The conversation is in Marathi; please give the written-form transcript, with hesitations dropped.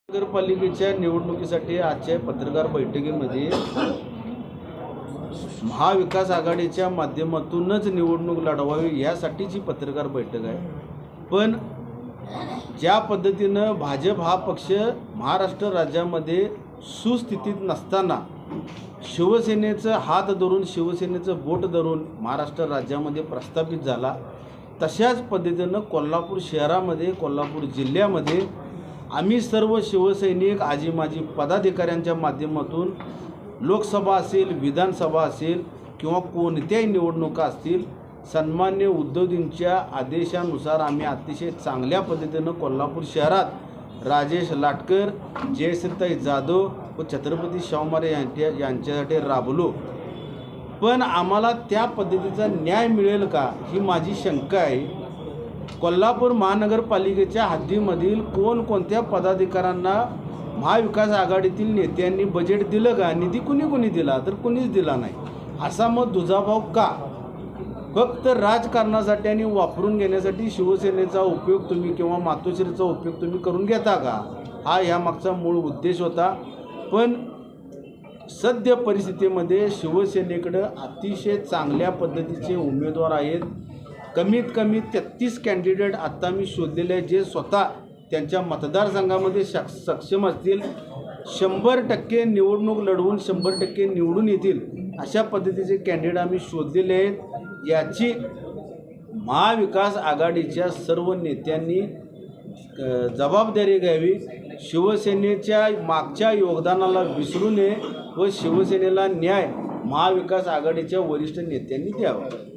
नगरपालिकेच्या निवडणुकीसाठी आजच्या पत्रकार बैठकीमध्ये महाविकास आघाडीच्या माध्यमातूनच निवडणूक लढवावी यासाठीची पत्रकार बैठक आहे। पण ज्या पद्धतीनं भाजप हा पक्ष महाराष्ट्र राज्यामध्ये सुस्थितीत नसताना शिवसेनेचं हात धरून शिवसेनेचं बोट धरून महाराष्ट्र राज्यामध्ये प्रस्थापित झाला, तशाच पद्धतीनं कोल्हापूर शहरामध्ये कोल्हापूर जिल्ह्यामध्ये आम्ही सर्व शिवसैनिक आजी माजी पदाधिकाऱ्यांच्या माध्यमातून लोकसभा असेल, विधानसभा असेल किंवा कोणत्याही निवडणुका असतील, सन्मान्य उद्धवजींच्या आदेशानुसार आम्ही अतिशय चांगल्या पद्धतीनं कोल्हापूर शहरात राजेश लाटकर, जयश्रीताई जाधव व छत्रपती शाहू महाराज यांच्यासाठी राबलो। पण आम्हाला त्या पद्धतीचा न्याय मिळेल का ही माझी शंका आहे। कोल्हापूर महानगरपालिकेच्या हद्दीमधील कोणकोणत्या पदाधिकाऱ्यांना महाविकास आघाडीतील नेत्यांनी बजेट दिलं का? निधी कुणी दिला? तर कुणीच दिला नाही। असा मग दुजाभाव का? फक्त राजकारणासाठी आणि वापरून घेण्यासाठी शिवसेनेचा उपयोग तुम्ही किंवा मातोश्रीचा उपयोग तुम्ही करून घेता का? हा यामागचा मूळ उद्देश होता। पण सद्य परिस्थितीमध्ये शिवसेनेकडे अतिशय चांगल्या पद्धतीचे उमेदवार आहेत। कमीत कमी 33 कॅन्डिडेट आता मी शोधलेले आहेत, जे स्वतः त्यांच्या मतदारसंघामध्ये सक्षम असतील, 100% निवडणूक लढवून 100% निवडून येतील अशा पद्धतीचे कॅन्डिडेट आम्ही शोधलेले आहेत। याची महाविकास आघाडीच्या सर्व नेत्यांनी जबाबदारी घ्यावी। शिवसेनेच्या मागच्या योगदानाला विसरू नये व शिवसेनेला न्याय महाविकास आघाडीच्या वरिष्ठ नेत्यांनी द्यावा।